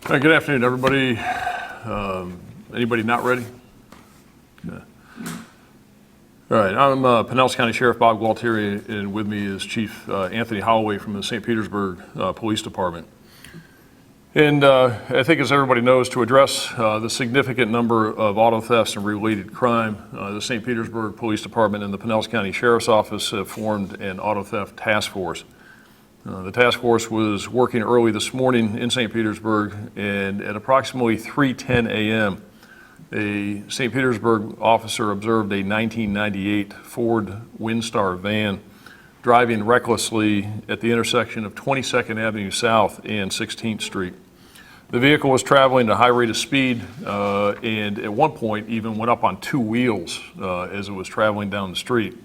All right, good afternoon, everybody. Anybody not ready? Yeah. All right, I'm Pinellas County Sheriff Bob Gualtieri, and with me is Chief Anthony Holloway from the St. Petersburg Police Department. And I think, as everybody knows, to address the significant number of auto thefts and related crime, the St. Petersburg Police Department and the Pinellas County Sheriff's Office have formed an auto theft task force. The task force was working early this morning in St. Petersburg, and at approximately 3:10 a.m., a St. Petersburg officer observed a 1998 Ford Windstar van driving recklessly at the intersection of 22nd Avenue South and 16th Street. The vehicle was traveling at a high rate of speed and at one point even went up on two wheels as it was traveling down the street.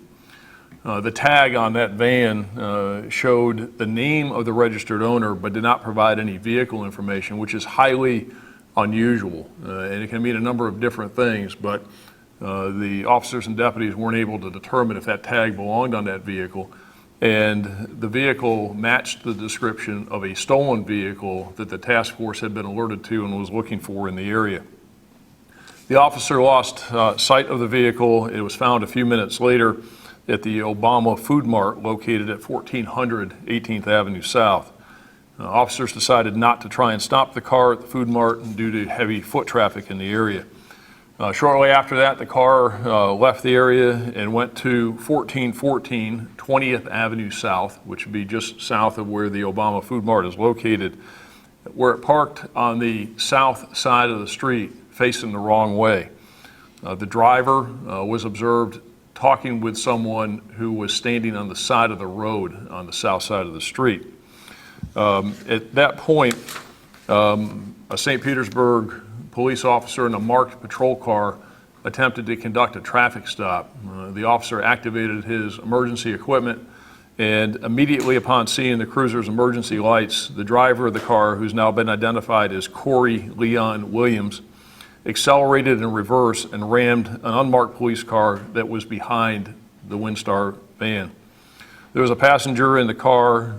The tag on that van showed the name of the registered owner but did not provide any vehicle information, which is highly unusual. And it can mean a number of different things, but the officers and deputies weren't able to determine if that tag belonged on that vehicle. And the vehicle matched the description of a stolen vehicle that the task force had been alerted to and was looking for in the area. The officer lost sight of the vehicle. It was found a few minutes later at the Obama Food Mart located at 1400 18th Avenue South. Officers decided not to try and stop the car at the Food Mart due to heavy foot traffic in the area. Shortly after that, the car left the area and went to 1414 20th Avenue South, which would be just south of where the Obama Food Mart is located, where it parked on the south side of the street facing the wrong way. The driver was observed talking with someone who was standing on the side of the road on the south side of the street. At that point, a St. Petersburg police officer in a marked patrol car attempted to conduct a traffic stop. The officer activated his emergency equipment, and immediately upon seeing the cruiser's emergency lights, the driver of the car, who's now been identified as Corey Leon Williams, accelerated in reverse and rammed an unmarked police car that was behind the Windstar van. There was a passenger in the car,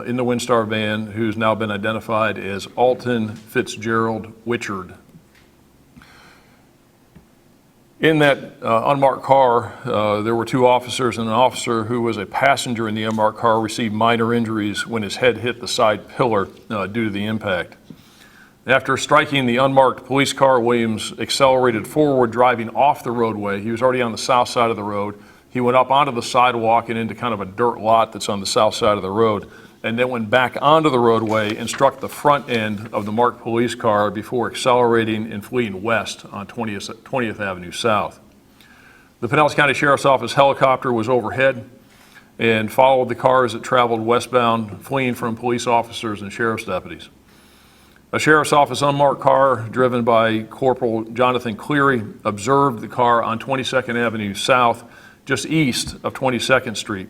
in the Windstar van, who's now been identified as Alton Fitzgerald Witchard. In that unmarked car, there were two officers, and an officer who was a passenger in the unmarked car received minor injuries when his head hit the side pillar due to the impact. After striking the unmarked police car, Williams accelerated forward, driving off the roadway. He was already on the south side of the road. He went up onto the sidewalk and into kind of a dirt lot that's on the south side of the road, and then went back onto the roadway and struck the front end of the marked police car before accelerating and fleeing west on 20th Avenue South. The Pinellas County Sheriff's Office helicopter was overhead and followed the car as it traveled westbound, fleeing from police officers and sheriff's deputies. A Sheriff's Office unmarked car driven by Corporal Jonathan Cleary observed the car on 22nd Avenue South, just east of 22nd Street.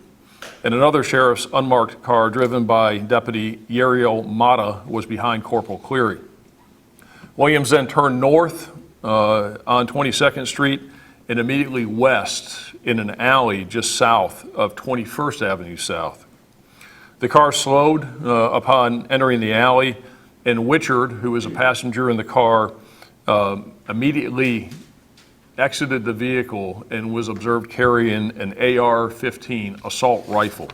And another Sheriff's unmarked car driven by Deputy Yariel was behind Corporal Cleary. Williams then turned north on 22nd Street and immediately west in an alley just south of 21st Avenue South. The car slowed upon entering the alley, and Witchard, who was a passenger in the car, immediately exited the vehicle and was observed carrying an AR-15 assault rifle.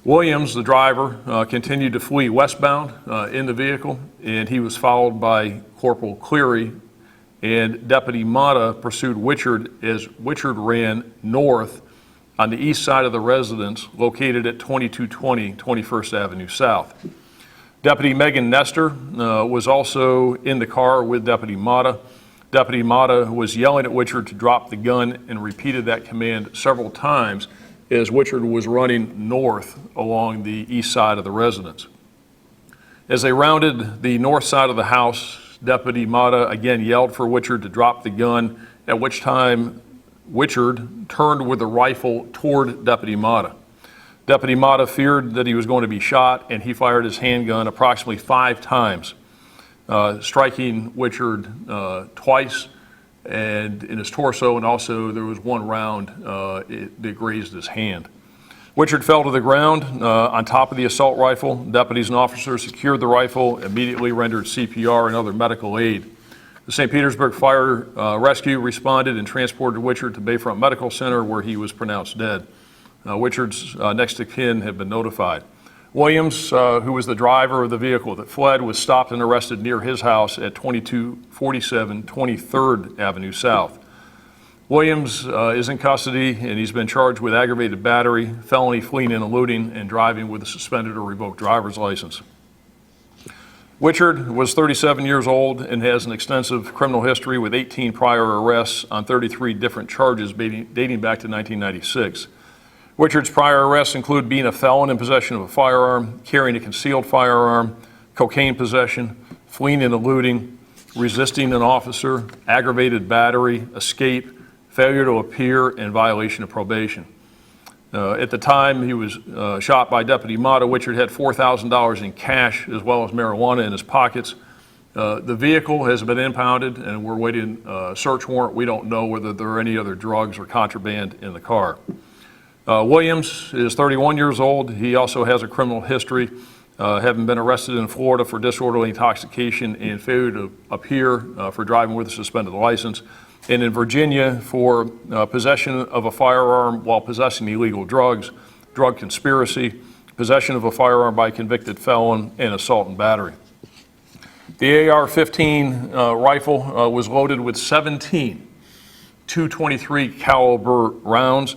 Williams, the driver, continued to flee westbound in the vehicle, and he was followed by Corporal Cleary, and Deputy Mata pursued Witchard as Witchard ran north on the east side of the residence located at 2220 21st Avenue South. Deputy Megan Nestor was also in the car with Deputy Mata. Deputy Mata was yelling at Witchard to drop the gun and repeated that command several times as Witchard was running north along the east side of the residence. As they rounded the north side of the house, Deputy Mata again yelled for Witchard to drop the gun, at which time Witchard turned with the rifle toward Deputy Mata. Deputy Mata feared that he was going to be shot, and he fired his handgun approximately 5 times, striking Witchard twice and in his torso, and also there was one round that grazed his hand. Witchard fell to the ground on top of the assault rifle. Deputies and officers secured the rifle, immediately rendered CPR and other medical aid. The St. Petersburg Fire Rescue responded and transported Witchard to Bayfront Medical Center, where he was pronounced dead. Witchard's next of kin have been notified. Williams, who was the driver of the vehicle that fled, was stopped and arrested near his house at 2247 23rd Avenue South. Williams is in custody, and he's been charged with aggravated battery, felony fleeing and eluding, and driving with a suspended or revoked driver's license. Witchard was 37 years old and has an extensive criminal history with 18 prior arrests on 33 different charges dating back to 1996. Witchard's prior arrests include being a felon in possession of a firearm, carrying a concealed firearm, cocaine possession, fleeing and eluding, resisting an officer, aggravated battery, escape, failure to appear, and violation of probation. At the time he was shot by Deputy Mata, Witchard had $4,000 in cash as well as marijuana in his pockets. The vehicle has been impounded, and we're waiting a search warrant. We don't know whether there are any other drugs or contraband in the car. Williams is 31 years old. He also has a criminal history, having been arrested in Florida for disorderly intoxication and failure to appear for driving with a suspended license, and in Virginia for possession of a firearm while possessing illegal drugs, drug conspiracy, possession of a firearm by a convicted felon, and assault and battery. The AR-15 rifle was loaded with 17 .223 caliber rounds,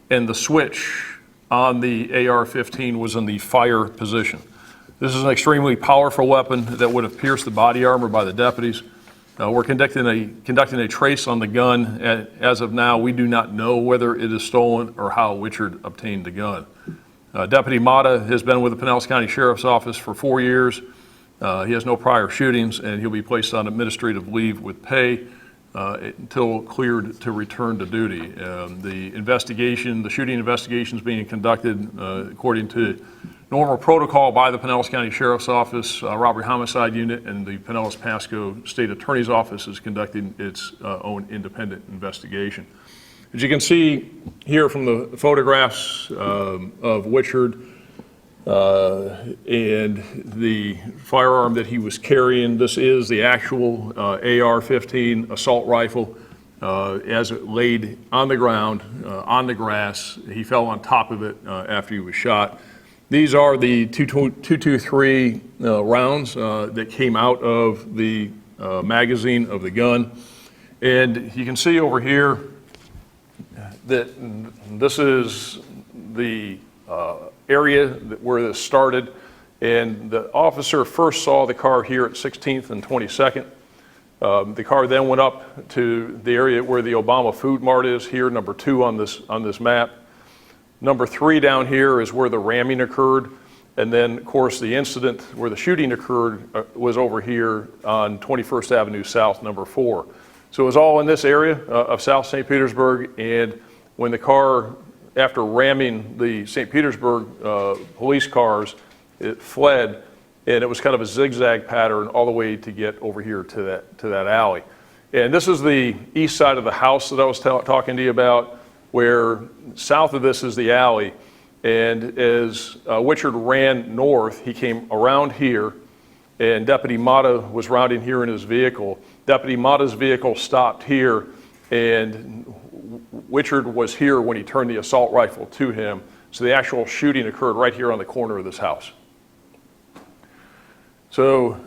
and the switch on the AR-15 was in the fire position. This is an extremely powerful weapon that would have pierced the body armor by the deputies. We're conducting a trace on the gun. As of now, we do not know whether it is stolen or how Witchard obtained the gun. Deputy Mata has been with the Pinellas County Sheriff's Office for 4 years. He has no prior shootings, and he'll be placed on administrative leave with pay until cleared to return to duty. The shooting investigation is being conducted according to normal protocol by the Pinellas County Sheriff's Office. Robbery Homicide Unit and the Pinellas Pasco State Attorney's Office is conducting its own independent investigation. As you can see here from the photographs of Witchard and the firearm that he was carrying, this is the actual AR-15 assault rifle as it laid on the ground, on the grass. He fell on top of it after he was shot. These are the .223 rounds that came out of the magazine of the gun. And you can see over here that this is the area where this started. And the officer first saw the car here at 16th and 22nd. The car then went up to the area where the Obama Food Mart is here, number 2 on this map. Number 3 down here is where the ramming occurred. And then, of course, the incident where the shooting occurred was over here on 21st Avenue South, number 4. So it was all in this area of South St. Petersburg. And when the car, after ramming the St. Petersburg police cars, it fled, and it was kind of a zigzag pattern all the way to get over here to that alley. And this is the east side of the house that I was talking to you about, where south of this is the alley. And as Witchard ran north, he came around here, and Deputy Mata was rounding here in his vehicle. Deputy Mata's vehicle stopped here, and Witchard was here when he turned the assault rifle to him. So the actual shooting occurred right here on the corner of this house. So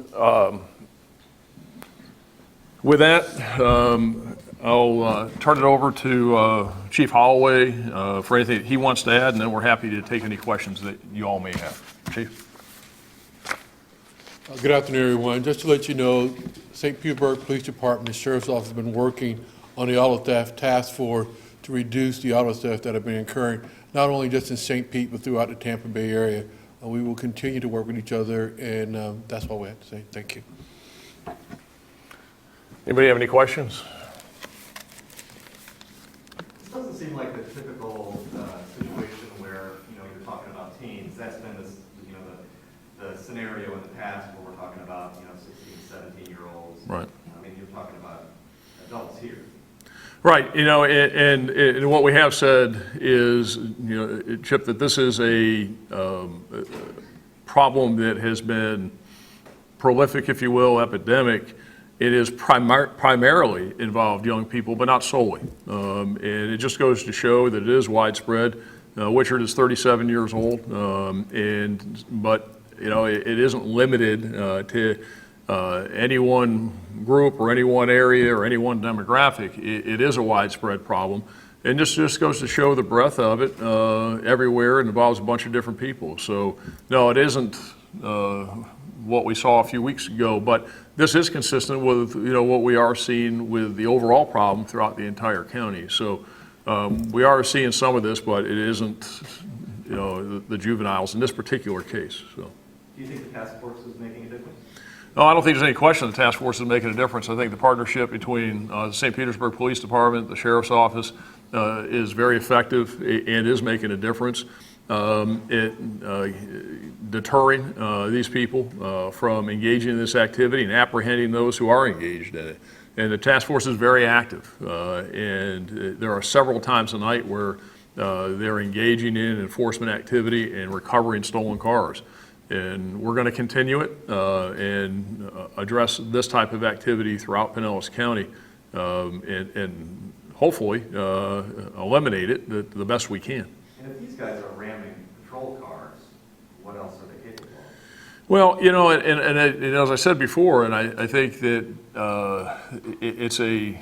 with that, I'll turn it over to Chief Holloway for anything that he wants to add, and then we're happy to take any questions that you all may have. Chief? Good afternoon, everyone. Just to let you know, St. Petersburg Police Department, the Sheriff's Office, has been working on the auto theft task force to reduce the auto theft that have been occurring, not only just in St. Pete, but throughout the Tampa Bay area. We will continue to work with each other, and that's all we have to say. Thank you. Anybody have any questions? This doesn't seem like the typical situation where, you're talking about teens. That's been this, the scenario in the past where we're talking about, 16, 17-year-olds. Right. I mean, you're talking about adults here. Right, and what we have said is, Chip, that this is a problem that has been prolific, if you will, epidemic. It is primarily involved young people, but not solely. And it just goes to show that it is widespread. Witchard is 37 years old, but it isn't limited to any one group or any one area or any one demographic. It is a widespread problem. And just goes to show the breadth of it everywhere. It involves a bunch of different people. So, no, it isn't what we saw a few weeks ago, but this is consistent with what we are seeing with the overall problem throughout the entire county. So we are seeing some of this, but it isn't the juveniles in this particular case. So. Do you think the task force is making a difference? No, I don't think there's any question the task force is making a difference. I think the partnership between the St. Petersburg Police Department, the Sheriff's Office, is very effective and is making a difference. Deterring these people from engaging in this activity and apprehending those who are engaged in it. And the task force is very active. And there are several times a night where they're engaging in enforcement activity and recovering stolen cars. And we're going to continue it and address this type of activity throughout Pinellas County and hopefully eliminate it the best we can. And if these guys are ramming patrol cars, what else are they capable of? Well, and as I said before, and I think that it's a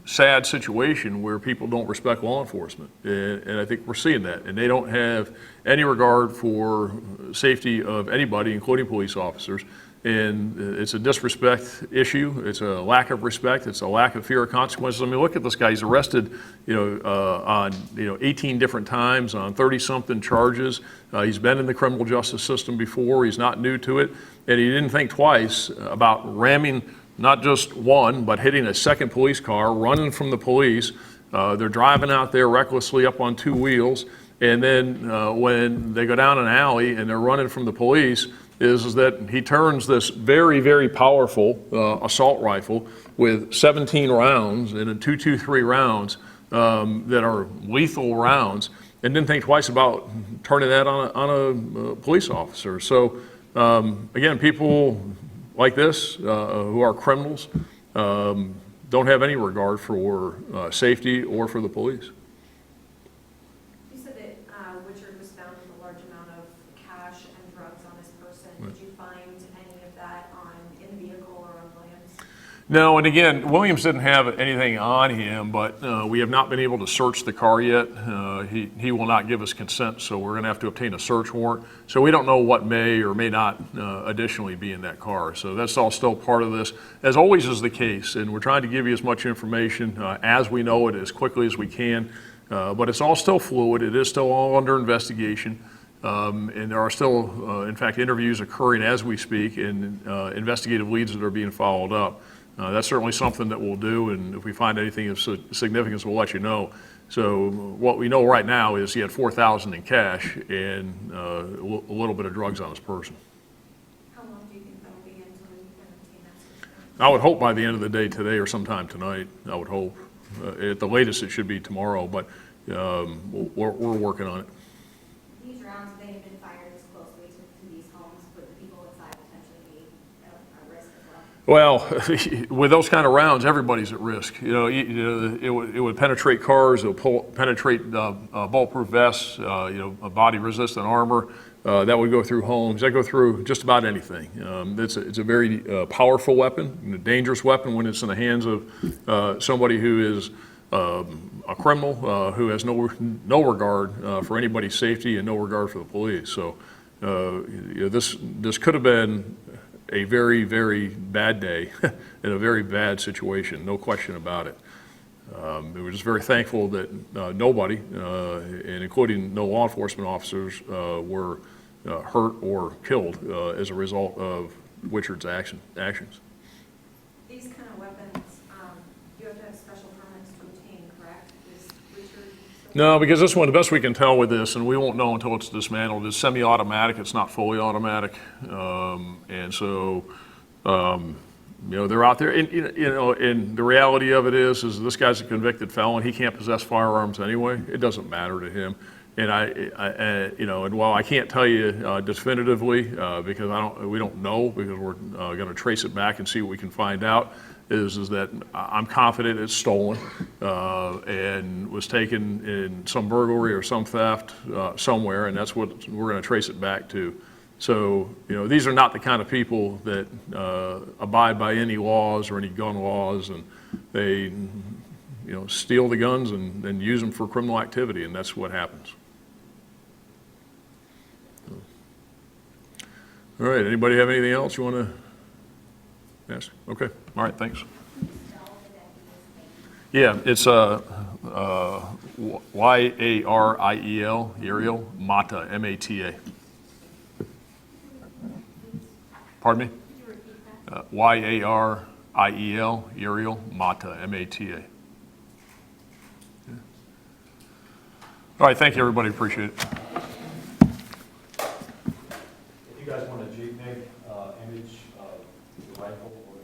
sad situation where people don't respect law enforcement, and I think we're seeing that, and they don't have any regard for safety of anybody, including police officers. And it's a disrespect issue. It's a lack of respect. It's a lack of fear of consequences. I mean, look at this guy. He's arrested, on 18 different times on 30-something charges. He's been in the criminal justice system before. He's not new to it, and he didn't think twice about ramming not just one, but hitting a second police car, running from the police. They're driving out there recklessly up on two wheels, and then when they go down an alley and they're running from the police, is that he turns this very, very powerful assault rifle with 17 rounds and a .223 rounds that are lethal rounds, and didn't think twice about turning that on a police officer. So again, people like this who are criminals don't have any regard for safety or for the police. You said that Witchard was found with a large amount of cash and drugs on his person. Right. Did you find any of that in the vehicle or on Williams? No, and again, Williams didn't have anything on him, but we have not been able to search the car yet. He will not give us consent, so we're going to have to obtain a search warrant. So we don't know what may or may not additionally be in that car. So that's all still part of this, as always is the case. And we're trying to give you as much information as we know it as quickly as we can. But it's all still fluid. It is still all under investigation. And there are still, in fact, interviews occurring as we speak and investigative leads that are being followed up. That's certainly something that we'll do, and if we find anything of significance, we'll let you know. So what we know right now is he had $4,000 in cash and a little bit of drugs on his person. How long do you think that will be until you can obtain that search warrant? I would hope by the end of the day today or sometime tonight, I would hope. At the latest, it should be tomorrow, but we're working on it. These rounds, they have been fired as closely to these homes, would the people inside potentially be at risk as well? Well, with those kind of rounds, everybody's at risk. It would penetrate cars, it would penetrate bulletproof vests, body-resistant armor. That would go through homes. That go through just about anything. It's a very powerful weapon, a dangerous weapon when it's in the hands of somebody who is a criminal who has no regard for anybody's safety and no regard for the police. So this could have been a very, very bad day and a very bad situation, no question about it. We were just very thankful that nobody, and including no law enforcement officers, were hurt or killed as a result of Witchard's actions. These kind of weapons, you have to have special permits to obtain, correct? Is Witchard still- No, because this one, the best we can tell with this, and we won't know until it's dismantled, is semi-automatic. It's not fully automatic. And so they're out there, and, and the reality of it is this guy's a convicted felon. He can't possess firearms anyway. It doesn't matter to him. And and while I can't tell you definitively, because we don't know, because we're going to trace it back and see what we can find out, is that I'm confident it's stolen and was taken in some burglary or some theft somewhere, and that's what we're going to trace it back to. So, these are not the kind of people that abide by any laws or any gun laws, and they, steal the guns and use them for criminal activity, and that's what happens. All right, anybody have anything else you want to ask? Okay, all right, thanks. Yeah, it's Yariel, Yariel, Mata, M-A-T-A. Pardon me? Y-A-R-I-E-L, Yariel, Mata, M-A-T-A. All right, thank you, everybody, appreciate it. If you guys want a JPEG image of the rifle or